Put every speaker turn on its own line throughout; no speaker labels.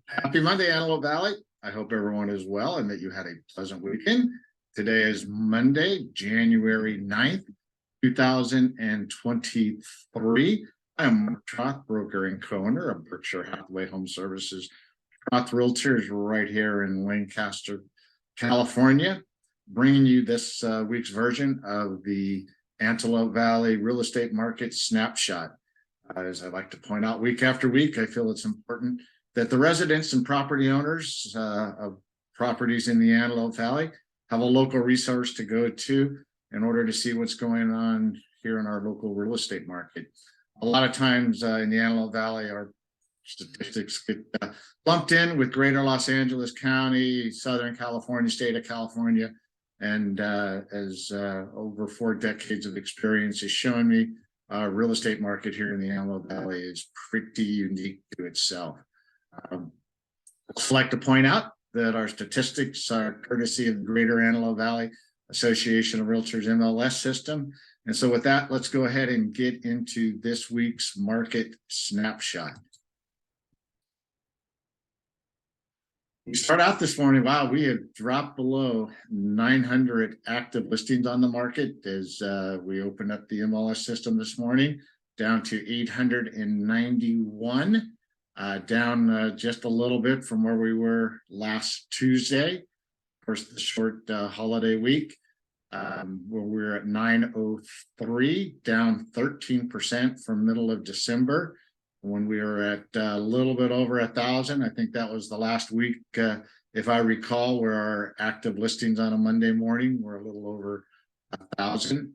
Happy Monday, Antelope Valley. I hope everyone is well and that you had a pleasant weekend. Today is Monday, January 9th, 2023. I'm Troth, broker and co-owner of Berkshire Hathaway HomeServices. Troth Realtors right here in Lancaster, California, bringing you this week's version of the Antelope Valley real estate market snapshot. As I like to point out week after week, I feel it's important that the residents and property owners of properties in the Antelope Valley have a local resource to go to in order to see what's going on here in our local real estate market. A lot of times in the Antelope Valley, our statistics get lumped in with greater Los Angeles County, Southern California, state of California, and as over 4 decades of experience has shown me, real estate market here in the Antelope Valley is pretty unique to itself. I'd like to point out that our statistics are courtesy of the Greater Antelope Valley Association of Realtors MLS system. And so with that, let's go ahead and get into this week's market snapshot. We start out this morning, wow, we have dropped below 900 active listings on the market as we opened up the MLS system this morning, down to 891. Down just a little bit from where we were last Tuesday, of course, the short holiday week, where we're at 903, down 13% from middle of December, when we were at a little bit over 1,000. I think that was the last week, if I recall, where our active listings on a Monday morning were a little over 1,000.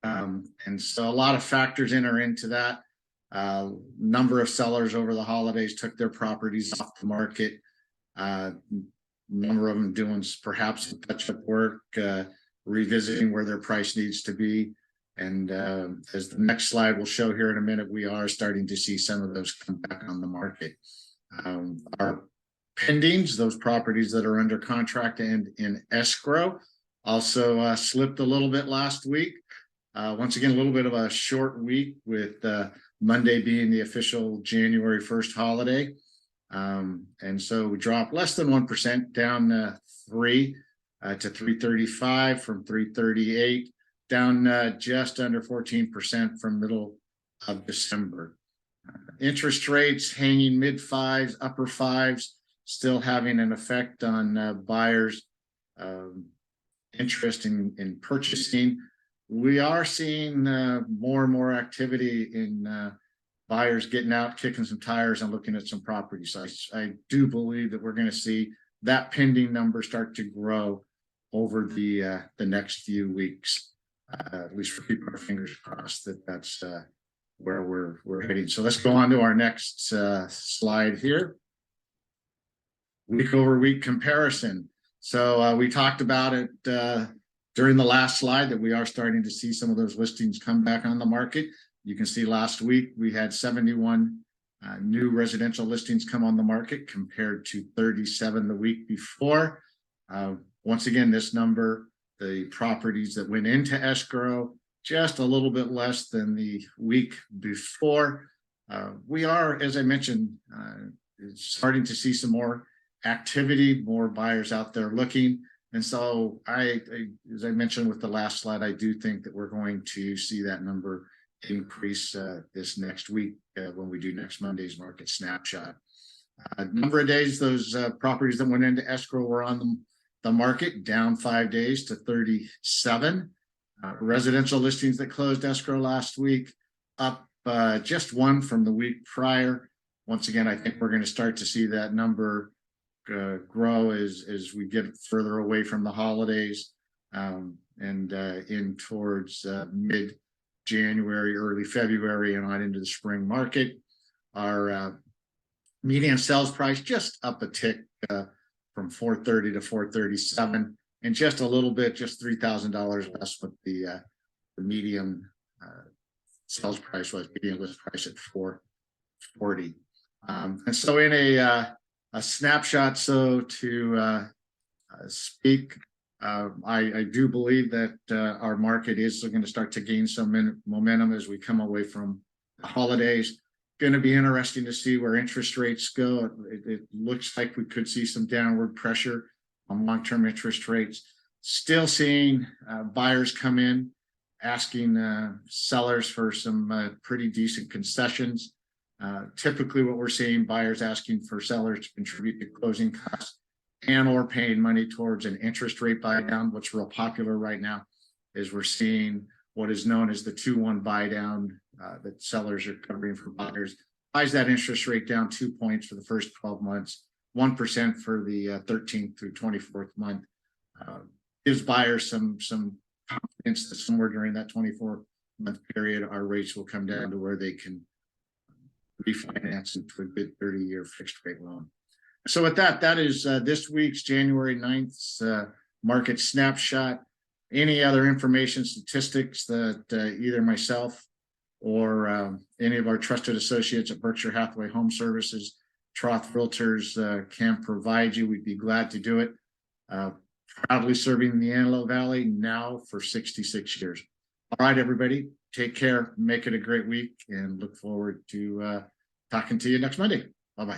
And so a lot of factors enter into that. Number of sellers over the holidays took their properties off the market. Number of them doing perhaps touch-up work, revisiting where their price needs to be. And as the next slide will show here in a minute, we are starting to see some of those come back on the market. Our pendings, those properties that are under contract and in escrow, also slipped a little bit last week. Once again, a little bit of a short week with Monday being the official January 1st holiday. And so we dropped less than 1%, down 3 to 335 from 338, down just under 14% from middle of December. Interest rates hanging mid 5s, upper 5s, still having an effect on buyers' interest in purchasing. We are seeing more and more activity in buyers getting out, kicking some tires, and looking at some properties. So I do believe that we're going to see that pending number start to grow over the next few weeks. At least for keeping our fingers crossed that that's where we're heading. So let's go on to our next slide here. Week over week comparison. So we talked about it during the last slide that we are starting to see some of those listings come back on the market. You can see last week we had 71 new residential listings come on the market compared to 37 the week before. Once again, this number, the properties that went into escrow, just a little bit less than the week before. We are, as I mentioned, starting to see some more activity, more buyers out there looking. And so as I mentioned with the last slide, I do think that we're going to see that number increase this next week when we do next Monday's market snapshot. Number of days those properties that went into escrow were on the market, down 5 days to 37. Residential listings that closed escrow last week, up just 1 from the week prior. Once again, I think we're going to start to see that number grow as we get further away from the holidays and in towards mid-January, early February, and on into the spring market. Our median sales price just up a tick from 430 to 437, and just a little bit, just $3,000 less what the median sales price was, median list price at 440. And so in a snapshot, so to speak, I do believe that our market is going to start to gain some momentum as we come away from the holidays. going to be interesting to see where interest rates go. It looks like we could see some downward pressure on long-term interest rates. Still seeing buyers come in asking sellers for some pretty decent concessions. Typically what we're seeing, buyers asking for sellers to contribute to closing costs and or paying money towards an interest rate buy down. What's real popular right now is we're seeing what is known as the 2-1 buy down that sellers are covering for buyers. Buys that interest rate down 2 points for the first 12 months, 1% for the 13th through 24th month. Gives buyers some confidence that somewhere during that 24-month period, our rates will come down to where they can refinance into a good 30-year fixed rate loan. So with that, that is this week's January 9th market snapshot. Any other information, statistics that either myself or any of our trusted associates at Berkshire Hathaway HomeServices, Troth Realtors can provide you, we'd be glad to do it. Proudly serving the Antelope Valley now for 66 years. All right, everybody, take care, make it a great week, and look forward to talking to you next Monday.